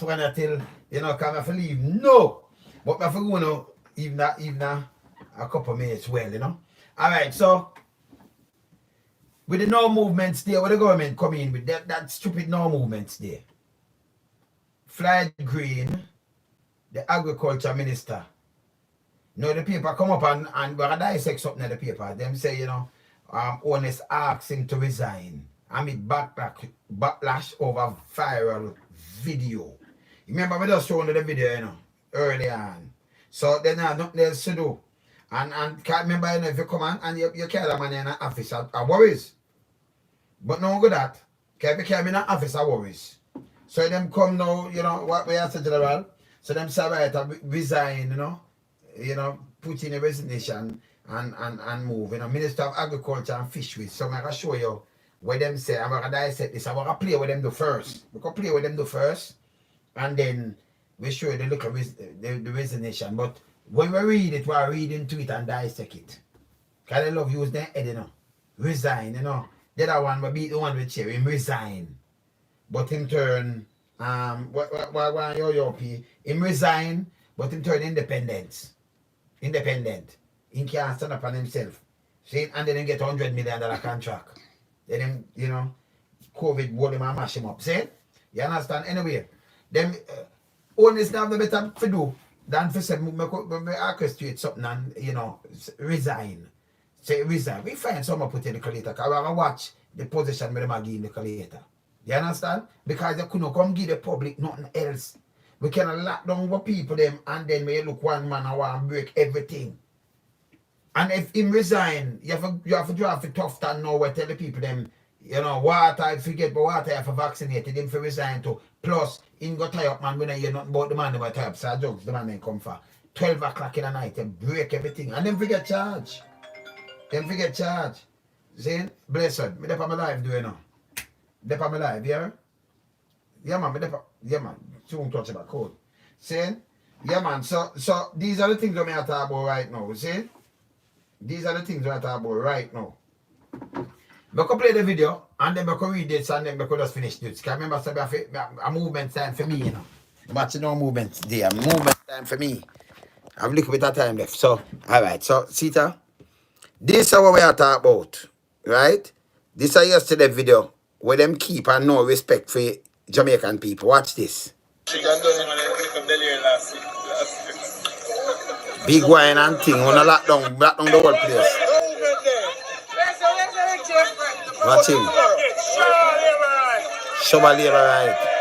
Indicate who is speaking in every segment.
Speaker 1: one until, you know, come have to leave. No. But I have to go now, even a couple of minutes well, you know. Alright, so with the no movements there, with the government come in with that stupid no movements there. Floyd Green, the agriculture minister. You know, the paper come up and we're dissect something in the paper. Them say, you know, Holness asked him to resign amid backlash over viral video. Remember, we just showing the video, you know, early on. So then nothing else to do. And can't remember, you know, if you come on and you carry a man in an office, I worries. But no good that. If you carry in an office, I worries. So them come now, you know, what we are saying, General. So them say, right, resign, you know, put in a resignation and move. You know, Minister of Agriculture and Fisheries. So I'm going to show you what them say. I'm going to dissect this. I'm going to play with them do first. We can play with them do first. And then we show you the look of the resignation. But when we read it, we're reading to it and dissect it. Because I love use their head, you know. Resign, you know. The other one will be the one with chair, him resign. But him turn, him resign, but him turn independent. He can't stand up on himself. See? And then he get $100 million contract. Then him, you know, COVID hold him and mash him up. See? You understand? Anyway, them Holness have the better to do than for say, me orchestrate something and, you know, resign. Say resign. We find someone put in the calculator because we're going to watch the position with them again in the calculator. You understand? Because they couldn't come give the public nothing else. We can lock down what people them and then when you look one man and want to break everything. And if him resign, you have to draft a tough time now where tell the people them, you know, water, I forget, but water you have to vaccinate him for resign too. Plus, him go tie up man when you hear nothing about the man about tie up, so jokes the man then come for 12 o'clock in the night, they break everything. And then forget charge. See? Blessed. Me dey on my life doing now. Dey on my life, yeah? Yeah man, yeah man. Soon touch about code. See? Yeah man, so these are the things that I talk about right now, see? These are the things that I talk about right now. I can play the video and then I can read this and then I can just finish this. Because remember, so a movement time for me, you know. Watching no movement there. Movement time for me. I have a little bit of time left. So, alright. So, Sita, this is what we are talking about. Right? This is yesterday video where them keep and no respect for Jamaican people. Watch this. Big wine and thing. Wanna lock down the whole place. Watch him. Chevalier right.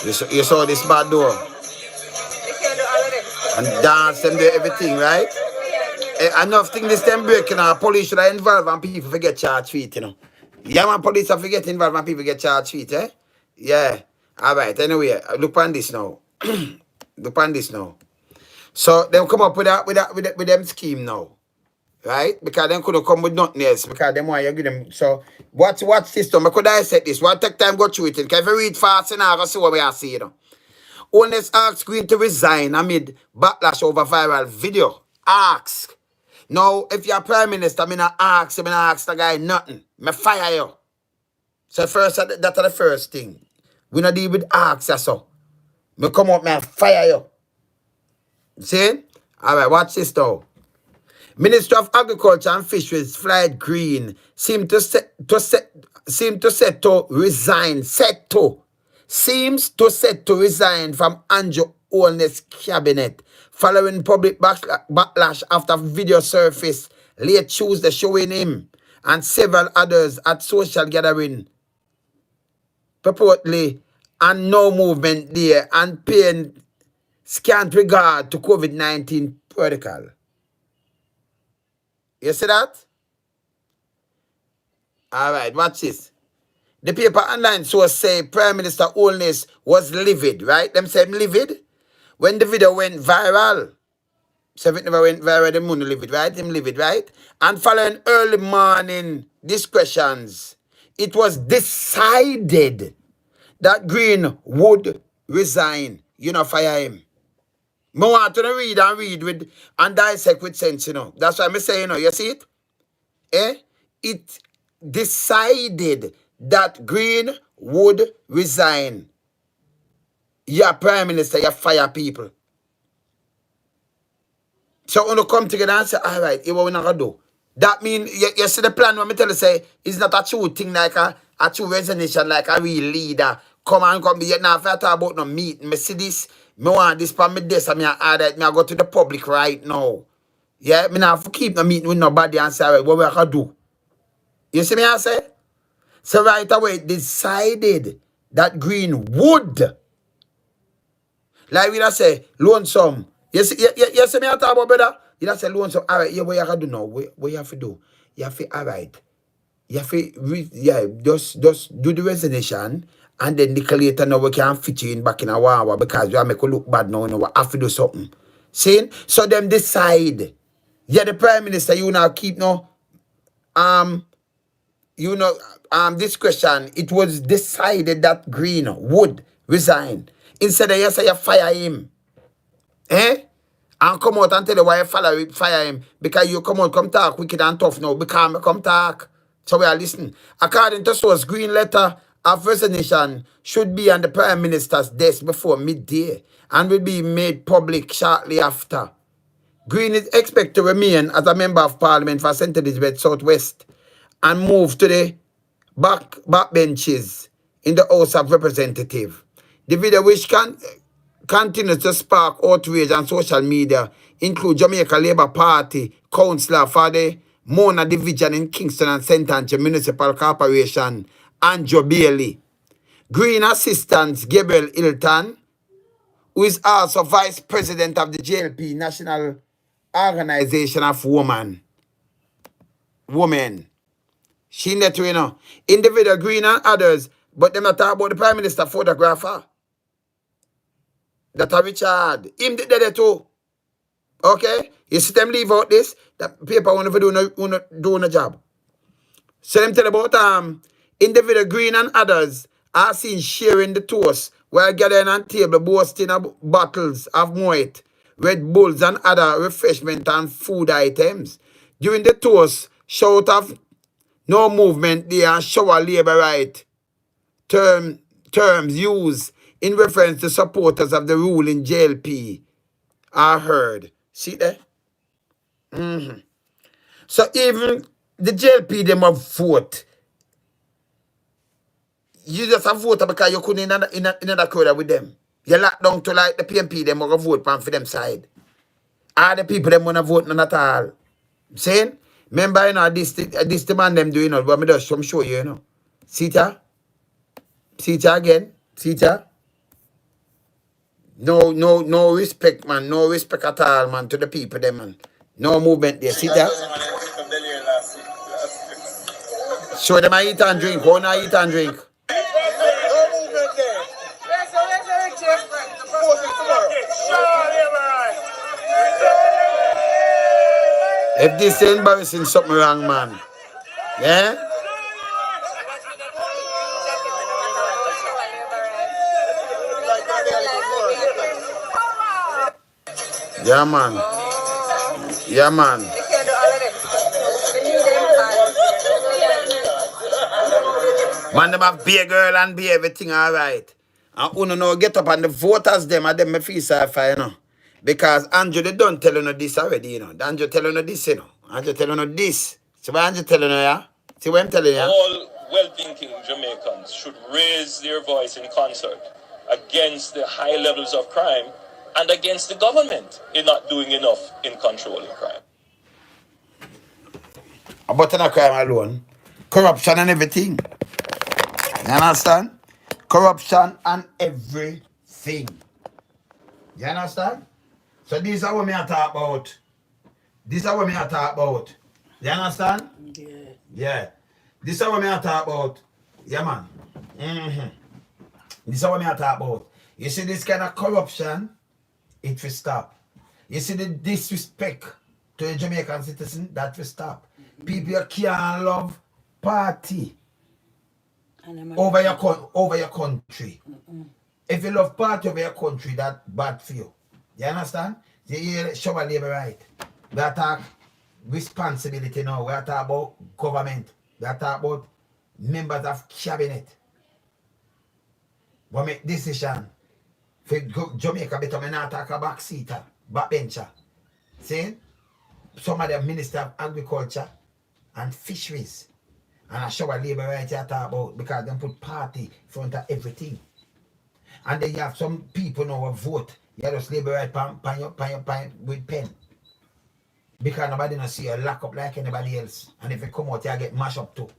Speaker 1: You saw this bad door. And dance them do everything, right? Enough thing this time breaking out. Police should have involved and people forget charge feet, you know. Yeah, man, police have to get involved and people get charge feet, eh? Yeah. Alright, anyway, look on this now. Look on this now. So them come up with them scheme now. Right? Because them couldn't come with nothing else. Because them want you give them. So watch this now. I could dissect this. One take time go through it. Because if you read fast enough, I see what we are seeing, you know. Holness asked Green to resign amid backlash over viral video. Ask. Now, if you're Prime Minister, I not ask the guy nothing. I fire you. So first, that's the first thing. We not deal with ask so. I come up, I fire you. See? Alright, watch this now. Minister of Agriculture and Fisheries Floyd Green seems to set to resign from Andrew Holness Cabinet following public backlash after video surfaced late Tuesday showing him and several others at social gathering purportedly and no movement there and paying scant regard to COVID-19 protocol. You see that? Alright, watch this. The paper online source say Prime Minister Holness was livid, right? Them said livid. When the video went viral. So if it never went viral, the moon livid, right? Him livid, right? And following early morning discussions, it was decided that Green would resign. You know, fire him. I want to read and read with and dissect with sense, you know. That's why I'm saying, you know, you see it? It decided that Green would resign. Your Prime Minister, you fire people. So when you come together and say, all right, what we're not going to do. That means, you see the plan, when I tell you, say, it's not a true thing like a true resignation, like a real leader. Come and come, you now if I talk about no meeting, me see this, me want this for me this, and I go to the public right now. Yeah, me now have to keep no meeting with nobody and say, all right, what we going to do? You see me I say? So right away, decided that Green would. Like we don't say, lonesome. You see me I talk about, brother? You don't say lonesome. All right, yeah, what you have to do now? What you have to do? You have to, all right. You have to, just do the resignation and then the later now we can fit you in back in a while because we make you look bad now, we have to do something. See? So them decide. Yeah, the Prime Minister, you now keep no, this question, it was decided that Green would resign. Instead of you say you fire him. And come out and tell you why you fire him. Because you come out, come talk wicked and tough now. Because me come talk. So we are listening. According to source, Green letter of resignation should be on the Prime Minister's desk before midday and will be made public shortly after. Green is expected to remain as a member of Parliament for St. Elizabeth Southwest and move to the backbenches in the House of Representatives. The video, which continues to spark outrage on social media, include Jamaica Labour Party councillor for the Mona Division in Kingston and St. Andrew Municipal Corporation, Andrew Bailey, Green assistant Gabriel Hilton, who is also vice president of the JLP National Organization of Women. She net you know. Individual Green and others, but them not talk about the Prime Minister photographer. That a Richard. Him did that too. Okay? You see them leave out this, that paper won't do no job. So them tell about individual Green and others are seen sharing the toast while gathering on table boasting of bottles of Moet, Red Bulls and other refreshment and food items. During the toast, shout of no movement there and shower labor right terms used in reference to supporters of the ruling JLP are heard. See there? So even the JLP them have vote. You just have vote because you couldn't in another crowd with them. You lock down to like the PMP them will vote for them side. All the people them wanna vote none at all. Saying? Remember, you know, this the man them doing, you know, but me just show you, you know. See it? See it again? See it? No respect, man. No respect at all, man, to the people, them, man. No movement there. See that? Show them I eat and drink. Go now eat and drink.
Speaker 2: No movement there.
Speaker 1: If this is embarrassing, something wrong, man. Yeah? Yeah, man. Yeah, man. Man, them have be a girl and be everything all right. And who no get up and the voters them and them me feel sorry for, you know. Because Andrew, they don't tell you this already, you know. Andrew tell you this, you know. Andrew tell you this. See what Andrew telling you, yeah? See what I'm telling you?
Speaker 2: All well-thinking Jamaicans should raise their voice in concert against the high levels of crime and against the government in not doing enough in controlling crime.
Speaker 1: But not crime alone. Corruption and everything. You understand? Corruption and everything. You understand? So these are what me I talk about. These are what me I talk about. You understand?
Speaker 3: Yeah.
Speaker 1: Yeah. This is what me I talk about. Yeah, man. This is what me I talk about. You see this kind of corruption, it will stop. You see the disrespect to a Jamaican citizen, that will stop. People can't love party over your country. If you love party over your country, that's bad for you. You understand? You hear show a labor right. We are talk responsibility now. We are talk about government. We are talk about members of cabinet. We make decision. For Jamaica better me not talk a backseater, backbencher. See? Some of them Minister of Agriculture and Fisheries. And I show a labor right here talk about because they put party in front of everything. And then you have some people now who vote. You just labor right pan with pen. Because nobody not see you lock up like anybody else. And if you come out, you get mashed up too.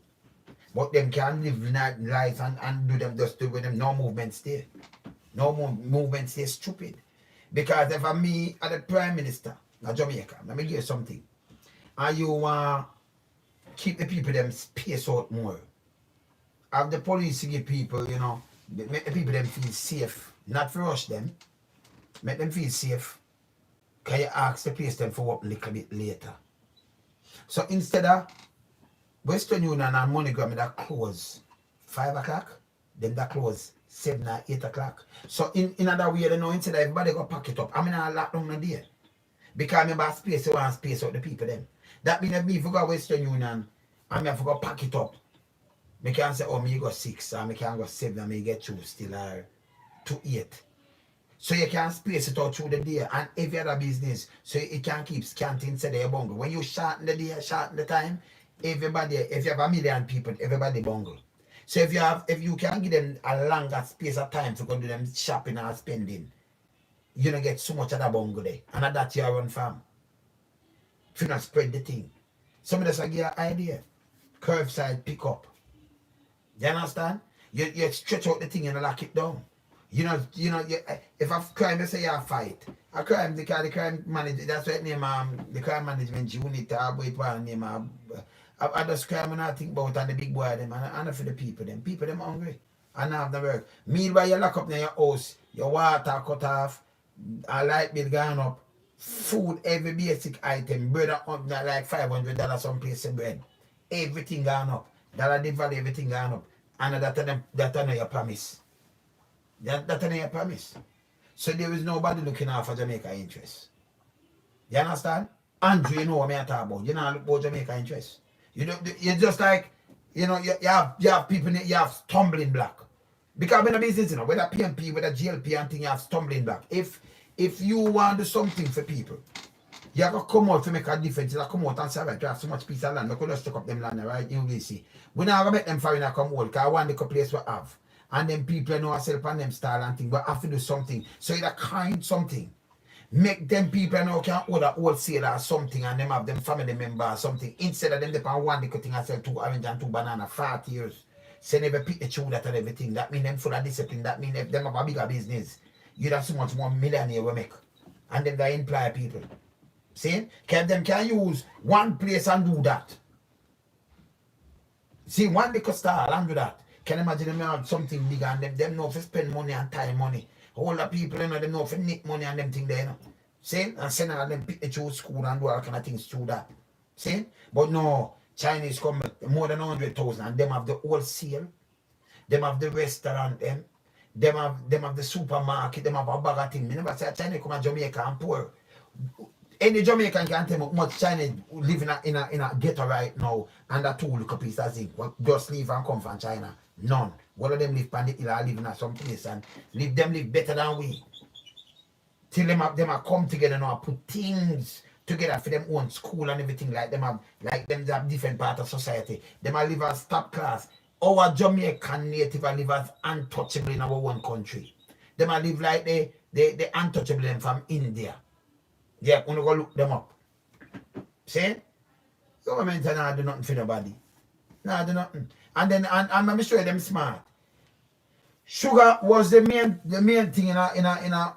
Speaker 1: But them can live lives and do them just do with them. No movement stay. No movement stay stupid. Because if I'm me as the Prime Minister of Jamaica, let me give you something. And you want keep the people them space out more. Have the police give people, you know, make the people them feel safe. Not for rush them. Make them feel safe. Can you ask the place them for work a little bit later? So instead of Western Union and MoneyGram that close 5 o'clock, then that close 7 or 8 o'clock. So in other way, you know, instead of everybody go pack it up, I mean I lock down the day. Because I remember space you want space out the people them. That means if me if you go Western Union, I mean if you go pack it up. Me can say, oh me go 6 or me can go 7 and me get 2 still or to 8. So you can space it out through the day and every other business. So it can keep scanting instead of your bungle. When you shorten the day, shorten the time, everybody, if you have 1 million people, everybody bungle. So if you can give them a longer space of time to go do them shopping or spending, you don't get so much of that bungle there. And at that you run farm. If you not spread the thing. Some of us give you an idea. Curbside pick up. You understand? You stretch out the thing and lock it down. You know, if a crime, you say you fight. A crime, the crime manager, that's what name the crime management unit, wait one name I just crime when I think about and the big boy them and for the people them. People them hungry. And have the work. Meanwhile you lock up in your house, your water cut off, a light bill gone up, food, every basic item, bread up like $500 some place of bread. Everything gone up. Dollar the value, everything gone up. And that I know your promise. That ain't a promise. So there is nobody looking out for Jamaica interest. You understand? Andrew, you know what I'm talking about. You know about Jamaica interest. You're just like, you know, you have people, you have stumbling block. Because in a business, you know, whether PMP, whether GLP and thing, you have stumbling block. If you want to do something for people, you have to come out to make a difference. You have to come out and say, right, you have so much piece of land, we could just take up them land, right? You will see. We now make them foreigner come out, because I want the place we have. And then people know ourselves and them style and thing, but have to do something. So either kind something. Make them people know can order wholesale or something and them have them family member or something. Instead of them they can one little thing and sell 2 orange and 2 banana 40 years. Say never pick the chew that and everything. That mean them full of discipline. That mean if them have a bigger business. You'd have so much more millionaire we make. And then they employ people. See? Can them can use one place and do that. See, one little style and do that. Can you imagine them have something bigger and them know if spend money and time money. All the people, you know, them know if nick money and them thing there, you know. See? And send all them pick the choose school and do all kind of things through that. See? But no, Chinese come more than 100,000 and them have the wholesale. Them have the restaurant them have the supermarket, them have a bag of things. Me never say China come to Jamaica and poor. Any Jamaican can tell me how much China living in a ghetto right now and a 2 little piece of zinc. Just leave and come from China. None. One of them live on the hill or live in some place and live better than we. Till them have come together now and put things together for them own school and everything like them have different part of society. Them have live as top class. Our Jamaican native live as untouchable in our own country. Them have live like the untouchable them from India. Yeah, I'm going to go look them up. See? Government not do nothing for nobody. Nah, do nothing. And then I'm sure them smart. Sugar was the main thing in a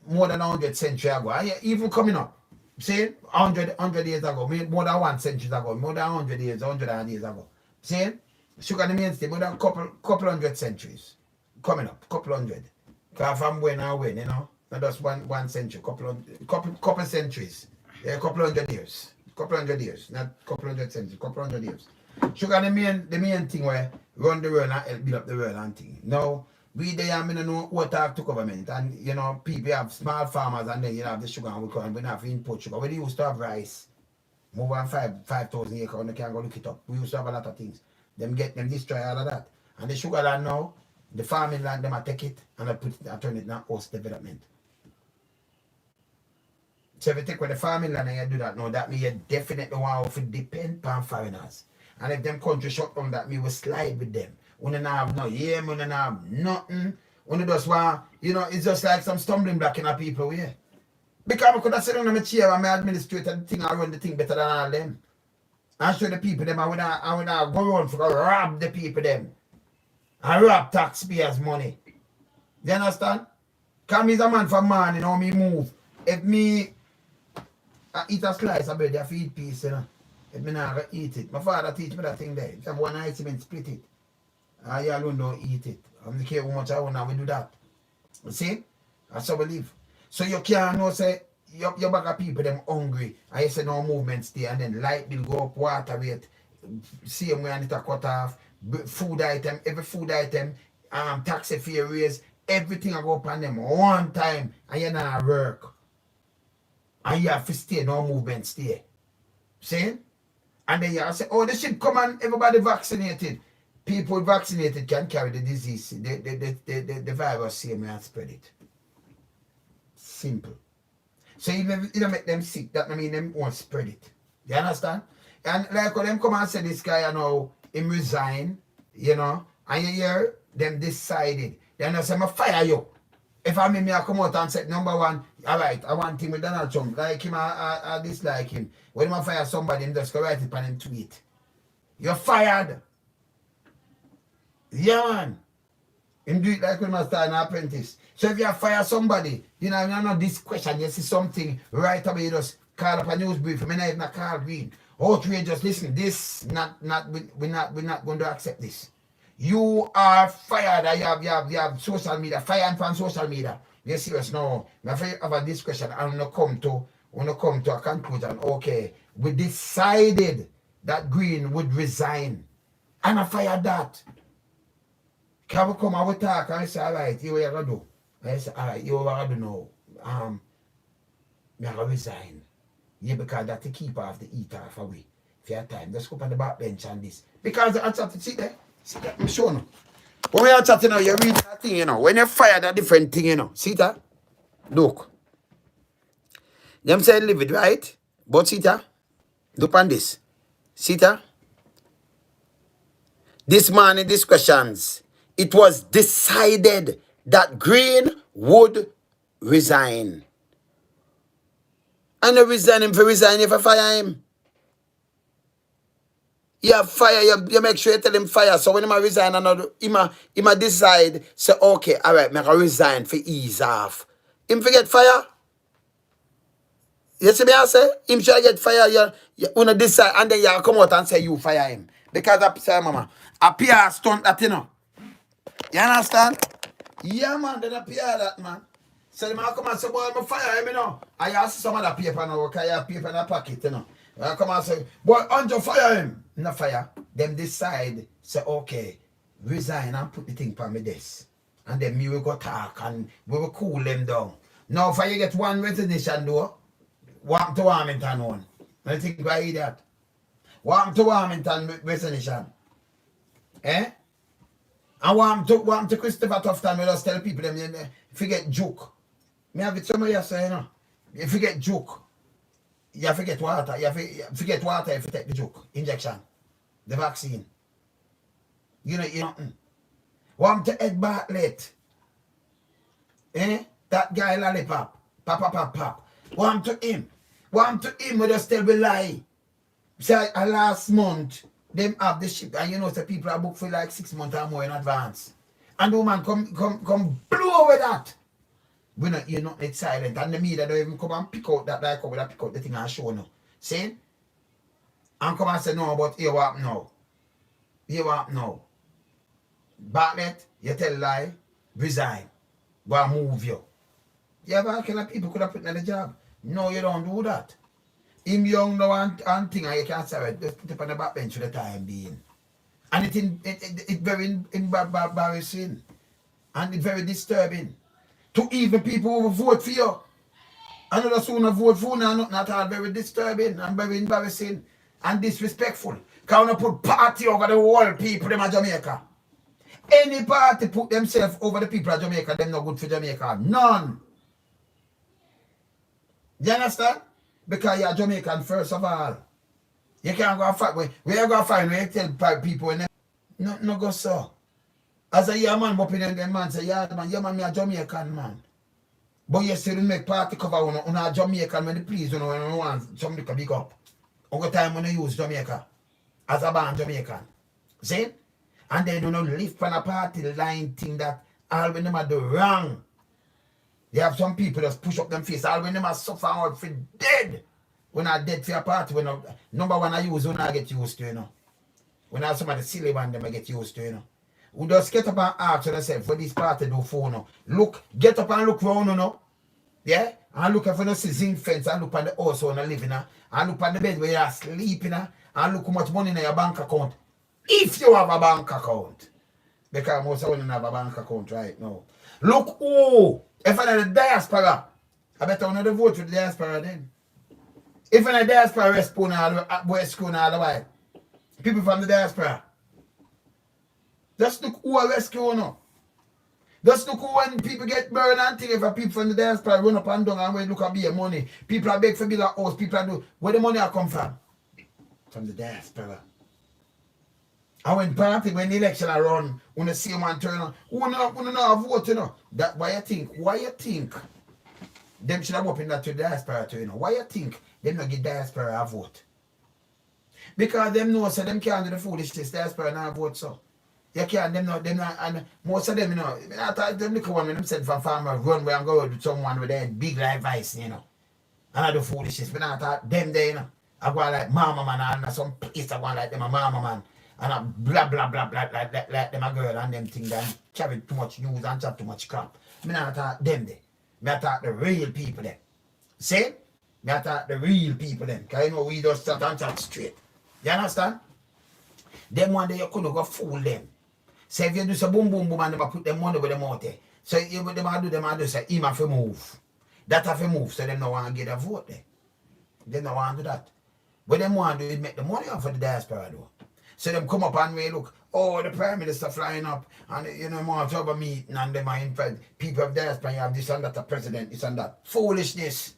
Speaker 1: more than 100 century ago. Even coming up. See? 100 years ago. More than 1 century ago. More than 100 years, 100 years ago. See? Sugar the main thing. More than couple hundred centuries. Coming up. Couple hundred. Because from when I win, you know. Not just one century. Couple centuries. Yeah, couple hundred years. Couple hundred years. Not couple hundred centuries. Couple hundred years. Sugar the main thing where run the world and help build up the world and thing. Now We there, I mean, know what talk to government, and you know, people have small farmers, and then you have the sugar, and we don't have import sugar. We used to have rice, more than 5,000 acres, and you can go look it up. We used to have a lot of things. Them get them destroy all of that. And the sugar land now, the farming land, them I take it and I put it, I turn it now host development. So if you take with the farming land and you do that now, that means you definitely want to depend on foreigners. And if them country shut down, that means we slide with them. We don't have no we don't have nothing. We just want, you know, it's just like some stumbling block in our people here. Because I could have sit on my chair and my administrator the thing, I run the thing better than all them. I show the people them, I would not go around for rob the people them. I rob taxpayers' money. You understand? Because me's a man for man, you know, me move. If me I eat a slice of bread, I feed piece, you know. If me not eat it. My father teach me that thing there. If you have one item, split it. You alone don't eat it. I don't care how much I want, we do that. You see? That's how we live. So you can't know, say, your bag of people, them hungry. And you say no movements there, and then light bill go up, water rate, same way and it a cut off, food item, every food item, taxi fare raise, everything I go up on them one time, and you not work. And you have to stay, no movement stay. See? And then you have to say, oh, they should come and everybody vaccinated. People vaccinated can carry the disease, the virus, same way and spread it. Simple. So even if you make them sick, that mean them won't spread it. You understand? And like when them come and say this guy, you know, him resign, you know, and you hear them decided. Then I say, I fire you. If I mean me, I come out and say, number one, all right, I want him with Donald Trump. Like him, I dislike him. When I fire somebody, him just go write it on him tweet. You're fired. Yeah, man. Him do it like when I start an apprentice. So if you fire somebody, you know not this question, you see something right away, you just call up a news brief. I mean, not even call green. Outrageous, listen, this we're not going to accept this. You are fired. You have social media, fired from social media. You're serious now. If you have a discussion, I'm gonna come to a conclusion. Okay, we decided that Green would resign. And I fired that. Can we come and we talk and I say, all right, you what you gonna do? I say, all right, you what I do now? I'm gonna resign. Yeah, because that's the keep off the eat off away. If you have time, just go on the back bench and this. Because I chat to see there. See that? I'm sure no. When we are chatting now, you read that thing, you know. When you fire that different thing, you know. See that? Look. Them say livid, right? But see that? Look on this. See that? This morning, these questions. It was decided that Green would resign. And you resign him for resign if I fire him. You fire, you make sure you tell him fire. So when he resign, he decide, say, okay, all right, make a resign for ease off. Him forget fire. You see me I say? Him should get fire, you wanna decide, and then you come out and say you fire him. Because I say, mama, a PR stunt that, you know. You understand? Yeah, man, they don't PR that, man. So the man come and say, boy, I'm fire him, you know. I ask some of that paper now, because I have paper in the pocket, you know. I come and say, boy, Andrew, fire him. No fire. Them decide, say, okay, resign and put the thing on my desk. And then me will go talk and we will cool them down. Now, if I get one resignation, though, walk to Warmington one. I think I hear that. Walk to Warmington resignation. Eh? And want to Christopher Tufton, we just tell people them, if you get joke. Me have it somewhere say, you know. If you get joke, you have to get water. You have to get water if you take the joke. Injection. The vaccine. You know. Want to Ed Bartlett. That guy lollipop. Pop. Want to him. We just tell we lie. Say last month, them have the ship, and you know, the people are booked for like 6 months or more in advance. And the woman come blow over that. You're not it's silent, and the media don't even come and pick out that like over that pick out the thing and show now. See? And come and say no, but here what now? Here what now? Bartlett, you tell lie, resign. Go and move you. Yeah, but kind of people could have put in the job. No, you don't do that. Him young now and thing and you can't say it, just put it on the back bench for the time being. And it's very embarrassing. And it's very disturbing. To even people who vote for you. Another sooner vote for you, not all very disturbing and very embarrassing and disrespectful. Can you put party over the whole people in Jamaica? Any party put themselves over the people of Jamaica, them not good for Jamaica. None. You understand? Because you're Jamaican first of all. You can't go and fight. Where you go find where you tell people when no go so. As a young man, opinion them man say, yeah man, me a Jamaican man. But you still make party cover on a Jamaican when the police when you want somebody to big up. Over time when you use Jamaica as a band Jamaican. See? And then you know live on a party line thing that all when them are do wrong. You have some people just push up them face, all when them are suffer out for dead. When I dead for a party, when number one I use when I get used to, you know. When I have somebody silly one them I get used to, you know. We just get up and ask yourself for this party do for no. Look, get up and look round, you know. Yeah? And look if you don't see zinc fence and look at the house where you live in, and look at the bed where you are sleeping, and look how much money in your bank account. If you have a bank account. Because most of you don't have a bank account right now. Look, if I'm in the diaspora, I better want to vote for the diaspora then. If I'm in the diaspora, rescue all the while. People from the diaspora. Just look who are rescuing now. Just look who when people get burned and things, if people from the diaspora run up and down and when look at their money. People are beg for build a house, people are do. Where the money are come from? From the diaspora. And when when the election are run, when the same man turn on, who not vote, you know. That why you think them should have opened that to the diaspora too, you know. Why you think them not give diaspora a vote? Because them know so them can't do the foolishness, diaspora not vote so. You can't, them not, and most of them, you know, I thought them little one when them said from farmer run where and go with someone with their big life vice, you know. And I do foolishness, but I thought them there, you know. I go like mama man and some place I go like them a mama man. And I blah blah blah blah like them a girl and them thing that carry too much news and chat too much crap. Me not talk them there. Me I talk the real people there. See? Me I talk the real people then. Cause you know we just chat and chat straight. You understand? Them one day you couldn't go fool them. So if you do some boom boom boom and them put them money with them out there. So you them I do say him have to move. That have to move so them no want to get a vote there. They no want to do that. But them want to do is make the money off of the diaspora though. So them come up and we look, oh, the Prime Minister flying up, and you know, more to have a meeting, and them are in fact, people of diaspora, you have this and that, a president, this and that. Foolishness.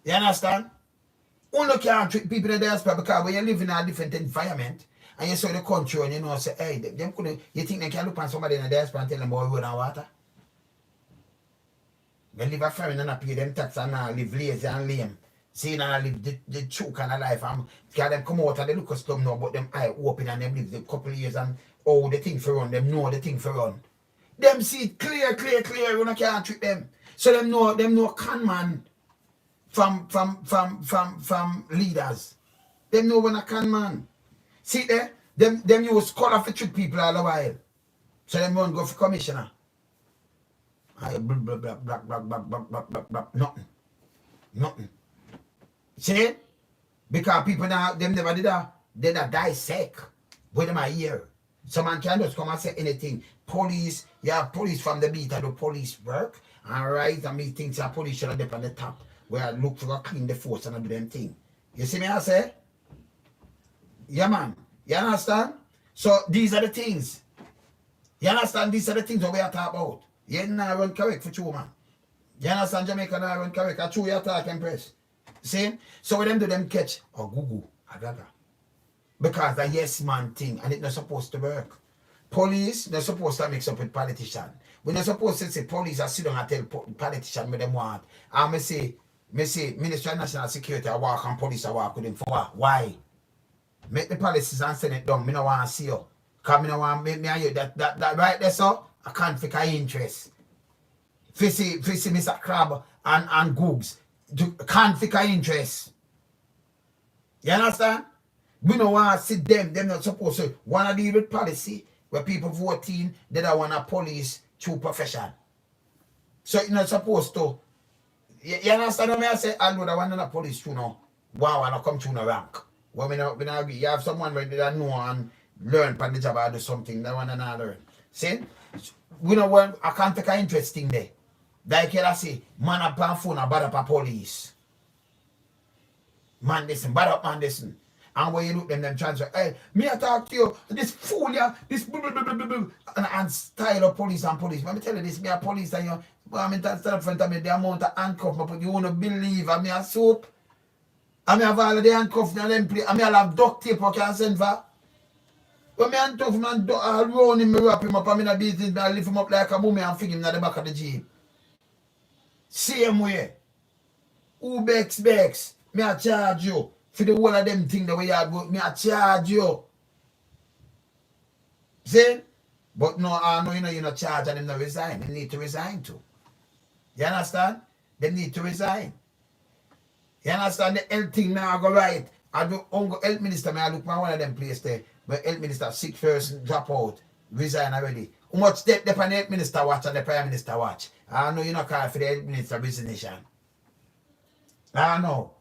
Speaker 1: You understand? Only can't treat people in the diaspora because when you live in a different environment, and you saw the country, and you know, say, hey, them couldn't, you think they can look on somebody in the diaspora and tell them about road and water? They live a foreign and pay them tax and live lazy and lame. See now live the true kind of life. Because them come out and they look at slum now, but them eye open and them live a couple of years and oh the thing for run, them know the thing for run. Them see it clear, you can't treat them. So them know con man from leaders. Them know when a con man. See there? Them use color for trick people all the while. So them won't go for commissioner. Nothing. See? Because people now, them never did that. They not dissect with them a year. Someone can just come and say anything. Police, police from the beat and do police work. And right, and me think that police should have been on the top. Where I look for clean the force and do them thing. You see me I say? Yeah man. You understand? So these are the things. You understand? These are the things that we are talking about. You not run correct for true man. You understand Jamaica not run correct. I true you talk and press. See? So when them do them catch or Google, agaga. Because the yes man thing and it's not supposed to work. Police, they're supposed to mix up with politicians. We're not supposed to say police are sit down and tell politicians what they want. And I say, Minister of National Security I walk and police I walk with them for what? Why? Make the policies and send it down. Me no want to see you. Because me no want me and you that right there so I can't fake a interest. Fissy Mr. Crab and Googs. Can't fake a interest. You understand? We don't want to see them. They're not supposed to want to deal with policy where people voting, they don't want to police through profession. So you're not supposed to. You understand what I say? I know that one not police through now. Wow, and I come through no rank. Well, we not agree. You have someone where they don't know and learn from the job or do something. That one and I learn. See? We know when I can't take an interesting there. Like I say, man up on phone and bad up a police. Man listen, bad up man listen. And when you look them transfer, hey, me I talk to you, this fool yeah, this blah, blah, blah, blah, blah, and style of police and police. Let me tell you this, me a police and you, well, I mean stand up front of me, the amount of handcuff, but you wanna believe I me a soap. I me have all of the handcuffs and them play, I me have duct tape I can send for. When me and tough man I'll run him, me wrap him up, I'm in a business, I lift him up like a mummy and fig him in the back of the jeep. Same way. Who begs? Me a charge you. For the whole of them thing the way you go, me a charge you. See? But no, I know you not charge and them not resign. They need to resign too. You understand? They need to resign. You understand? The health thing now go right. I do health minister, I look for one of them place there. But health minister, 6 person drop out, resign already. How much step the health minister watch and the Prime Minister watch? I know you not call for the health minister Resignation. I know.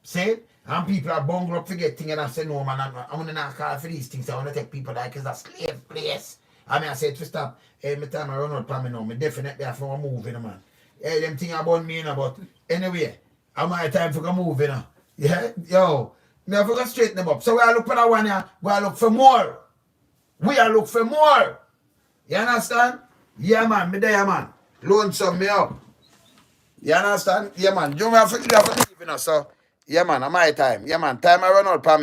Speaker 1: See? And people are bungled up forget things and I say, no man, I'm gonna not call for these things. I wanna take people like it's a slave place. I mean I say to stop, every time I run out for me now, me definitely have to move, you know, man. Hey, them things about me, you know, but anyway, I'm my time for go move, you know. Yeah? Yo, me have to go straighten them up. So we are look for that one here, we are look for more. We are look for more. You understand? Yeah man, me there man. Loan some me up. You understand? Yeah man, you have to leave, you know, so yeah man, I'm my time. Yeah man, time I run out for me.